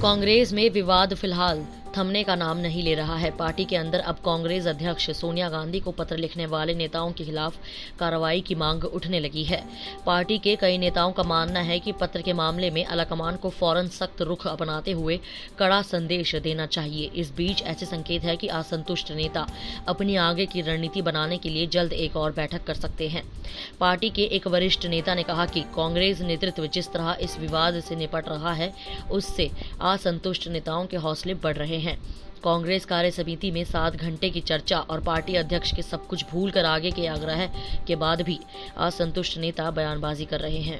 कांग्रेस में विवाद फिलहाल थमने का नाम नहीं ले रहा है। पार्टी के अंदर अब कांग्रेस अध्यक्ष सोनिया गांधी को पत्र लिखने वाले नेताओं के खिलाफ कार्रवाई की मांग उठने लगी है। पार्टी के कई नेताओं का मानना है कि पत्र के मामले में आलाकमान को फौरन सख्त रुख अपनाते हुए कड़ा संदेश देना चाहिए। इस बीच ऐसे संकेत है कि असंतुष्ट नेता अपनी आगे की रणनीति बनाने के लिए जल्द एक और बैठक कर सकते हैं। पार्टी के एक वरिष्ठ नेता ने कहा कि कांग्रेस नेतृत्व जिस तरह इस विवाद से निपट रहा है, उससे असंतुष्ट नेताओं के हौसले बढ़ रहे हैं। कांग्रेस कार्य समिति में 7 घंटे की चर्चा और पार्टी अध्यक्ष के सब कुछ भूलकर आगे के आग्रह के बाद भी असंतुष्ट नेता बयानबाजी कर रहे हैं।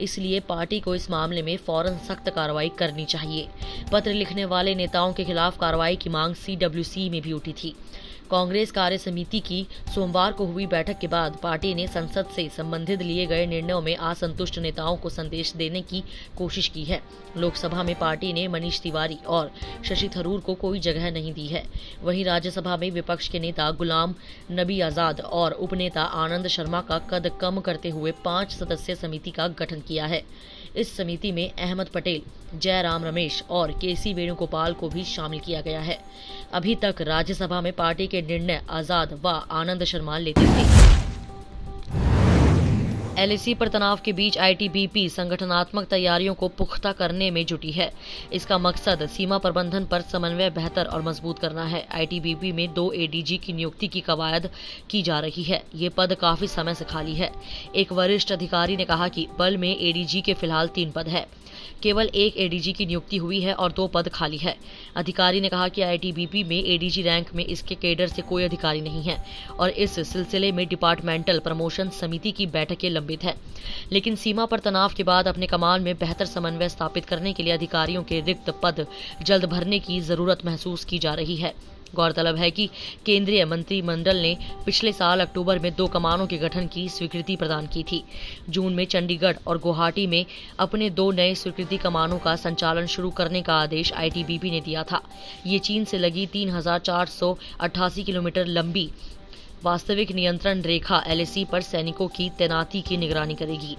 इसलिए पार्टी को इस मामले में फौरन सख्त कार्रवाई करनी चाहिए। पत्र लिखने वाले नेताओं के खिलाफ कार्रवाई की मांग CWC में भी उठी थी। कांग्रेस कार्य समिति की सोमवार को हुई बैठक के बाद पार्टी ने संसद से संबंधित लिए गए निर्णयों में असंतुष्ट नेताओं को संदेश देने की कोशिश की है। लोकसभा में पार्टी ने मनीष तिवारी और शशि थरूर को कोई जगह नहीं दी है। वहीं राज्यसभा में विपक्ष के नेता गुलाम नबी आजाद और उपनेता आनंद शर्मा का कद कम करते हुए 5 सदस्यीय समिति का गठन किया है। इस समिति में अहमद पटेल, जयराम रमेश और KC वेणुगोपाल को भी शामिल किया गया है। अभी तक राज्यसभा में पार्टी के निर्णय आजाद व आनंद शर्मा लेते थे। LAC पर तनाव के बीच ITBP संगठनात्मक तैयारियों को पुख्ता करने में जुटी है। इसका मकसद सीमा प्रबंधन पर समन्वय बेहतर और मजबूत करना है। ITBP में 2 ADG की नियुक्ति की कवायद की जा रही है। ये पद काफी समय से खाली है। एक वरिष्ठ अधिकारी ने कहा कि बल में ADG के फिलहाल 3 पद है। केवल 1 ADG की नियुक्ति हुई है और 2 पद खाली है। अधिकारी ने कहा कि ITBP में ADG रैंक में इसके कैडर से कोई अधिकारी नहीं है और इस सिलसिले में डिपार्टमेंटल प्रमोशन समिति की बैठकें लंबित है। लेकिन सीमा पर तनाव के बाद अपने कमान में बेहतर समन्वय स्थापित करने के लिए अधिकारियों के रिक्त पद जल्द भरने की जरूरत महसूस की जा रही है। गौरतलब है कि केंद्रीय मंत्रिमंडल ने पिछले साल अक्टूबर में 2 कमानों के गठन की स्वीकृति प्रदान की थी। जून में चंडीगढ़ और गुवाहाटी में अपने 2 नए स्वीकृति कमानों का संचालन शुरू करने का आदेश ITBP ने दिया था। ये चीन से लगी 3488 किलोमीटर लंबी वास्तविक नियंत्रण रेखा LAC पर सैनिकों की तैनाती की निगरानी करेगी।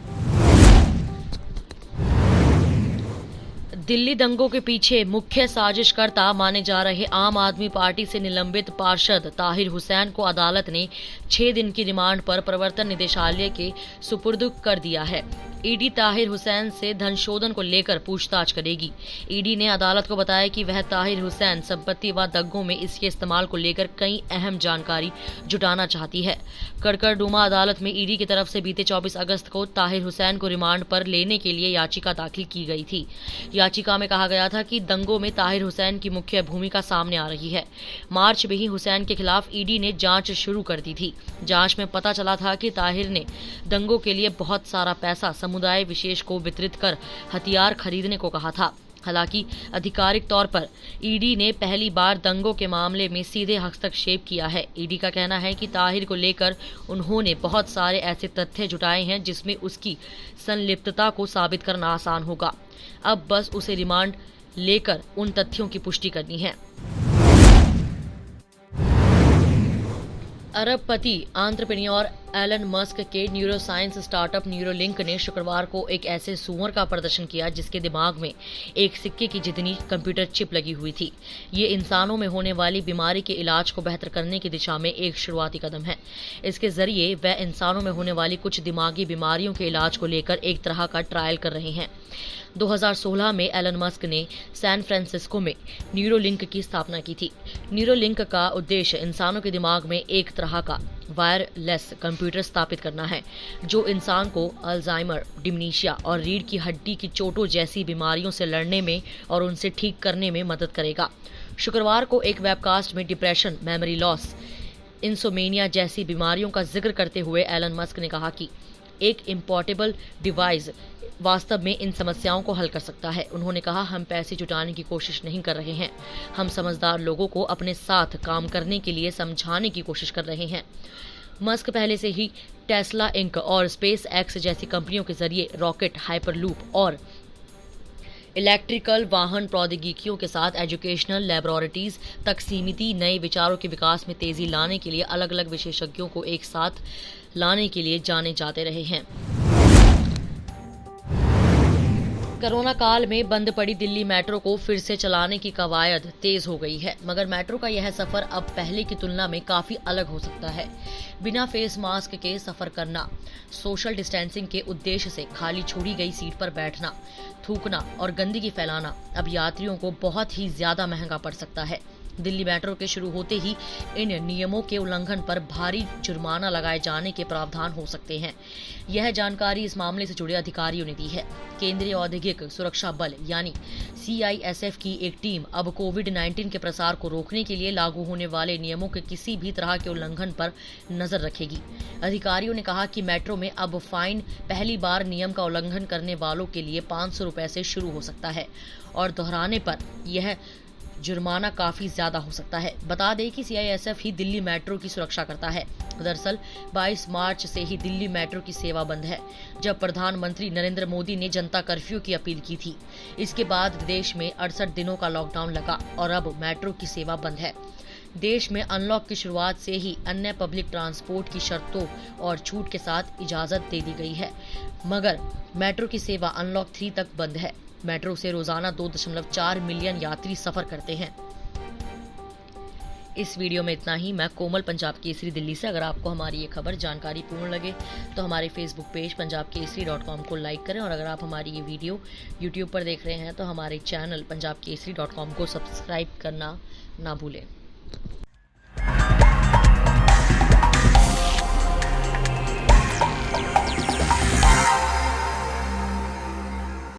दिल्ली दंगों के पीछे मुख्य साजिशकर्ता माने जा रहे आम आदमी पार्टी से निलंबित पार्षद ताहिर हुसैन को अदालत ने 6 दिन की रिमांड पर प्रवर्तन निदेशालय के सुपुर्द कर दिया है। ईडी ताहिर हुसैन से धन शोधन को लेकर पूछताछ करेगी। ईडी ने अदालत को बताया कि वह ताहिर हुसैन संपत्ति व दंगों में इसके इस्तेमाल को लेकर कई अहम जानकारी जुटाना चाहती है। कड़कड़डूमा अदालत में ईडी की तरफ से बीते 24 अगस्त को ताहिर हुसैन को रिमांड पर लेने के लिए याचिका दाखिल की गई थी। याचिका में कहा गया था कि दंगों में ताहिर हुसैन की मुख्य भूमिका सामने आ रही है। मार्च में ही हुसैन के खिलाफ ईडी ने जांच शुरू कर दी थी। जांच में पता चला था कि ताहिर ने दंगों के लिए बहुत सारा पैसा समुदाय विशेष को वितरित कर हथियार खरीदने को कहा था। हालांकि आधिकारिक तौर पर ईडी ने पहली बार दंगों के मामले में सीधे हस्तक्षेप किया है। ईडी का कहना है कि ताहिर को लेकर उन्होंने बहुत सारे ऐसे तथ्य जुटाए हैं जिसमें उसकी संलिप्तता को साबित करना आसान होगा। अब बस उसे रिमांड लेकर उन तथ्यों की पुष्टि करनी है। अरबपति एंटरप्रेन्योर एलन मस्क के न्यूरोसाइंस स्टार्टअप न्यूरोलिंक ने शुक्रवार को एक ऐसे सूअर का प्रदर्शन किया जिसके दिमाग में एक सिक्के की जितनी कंप्यूटर चिप लगी हुई थी। ये इंसानों में होने वाली बीमारी के इलाज को बेहतर करने की दिशा में एक शुरुआती कदम है। इसके जरिए वह इंसानों में होने वाली कुछ दिमागी बीमारियों के इलाज को लेकर एक तरह का ट्रायल कर रहे हैं। 2016 में एलन मस्क ने सैन फ्रांसिस्को में न्यूरोलिंक की स्थापना की थी। न्यूरोलिंक का उद्देश्य इंसानों के दिमाग में एक तरह का वायरलेस कंप्यूटर स्थापित करना है जो इंसान को अल्जाइमर, डिमेंशिया और रीढ़ की हड्डी की चोटों जैसी बीमारियों से लड़ने में और उनसे ठीक करने में मदद करेगा। शुक्रवार को एक वेबकास्ट में डिप्रेशन, मेमोरी लॉस, इंसोमेनिया जैसी बीमारियों का जिक्र करते हुए एलन मस्क ने कहा कि एक इम्पोर्टेबल डिवाइस वास्तव में इन समस्याओं को हल कर सकता है। उन्होंने कहा, हम पैसे जुटाने की कोशिश नहीं कर रहे हैं, हम समझदार लोगों को अपने साथ काम करने के लिए समझाने की कोशिश कर रहे हैं। मस्क पहले से ही टेस्ला इंक और स्पेस एक्स जैसी कंपनियों के जरिए रॉकेट, हाइपरलूप और इलेक्ट्रिकल वाहन प्रौद्योगिकियों के साथ एजुकेशनल लैबोरेटरीज तक सीमित नए विचारों के विकास में तेजी लाने के लिए अलग अलग विशेषज्ञों को एक साथ लाने के लिए जाने जाते रहे हैं। कोरोना काल में बंद पड़ी दिल्ली मेट्रो को फिर से चलाने की कवायद तेज हो गई है, मगर मेट्रो का यह सफर अब पहले की तुलना में काफी अलग हो सकता है। बिना फेस मास्क के सफर करना, सोशल डिस्टेंसिंग के उद्देश्य से खाली छोड़ी गई सीट पर बैठना, थूकना और गंदगी फैलाना अब यात्रियों को बहुत ही ज्यादा महंगा पड़ सकता है। दिल्ली मेट्रो के शुरू होते ही इन नियमों के उल्लंघन पर भारी जुर्माना लगाए जाने के प्रावधान हो सकते हैं। यह जानकारी इस मामले से जुड़े अधिकारियों ने दी है। केंद्रीय औद्योगिक सुरक्षा बल यानी CISF की एक टीम अब कोविड-19 के प्रसार को रोकने के लिए लागू होने वाले नियमों के किसी भी तरह के उल्लंघन पर नजर रखेगी। अधिकारियों ने कहा कि मेट्रो में अब फाइन पहली बार नियम का उल्लंघन करने वालों के लिए 500 रुपए से शुरू हो सकता है और दोहराने पर यह जुर्माना काफी ज्यादा हो सकता है। बता दें कि CISF ही दिल्ली मेट्रो की सुरक्षा करता है। दरअसल 22 मार्च से ही दिल्ली मेट्रो की सेवा बंद है, जब प्रधानमंत्री नरेंद्र मोदी ने जनता कर्फ्यू की अपील की थी। इसके बाद देश में 68 दिनों का लॉकडाउन लगा और अब मेट्रो की सेवा बंद है। देश में अनलॉक की शुरुआत से ही अन्य पब्लिक ट्रांसपोर्ट की शर्तों और छूट के साथ इजाजत दे दी गई है, मगर मेट्रो की सेवा अनलॉक 3 तक बंद है। मेट्रो से रोजाना 2.4 मिलियन यात्री सफर करते हैं। इस वीडियो में इतना ही। मैं कोमल, पंजाब केसरी दिल्ली से। अगर आपको हमारी ये खबर जानकारी पूर्ण लगे तो हमारे फेसबुक पेज punjabkesari.com को लाइक करें, और अगर आप हमारी ये वीडियो यूट्यूब पर देख रहे हैं तो हमारे चैनल punjabkesari.com को सब्सक्राइब करना ना भूलें।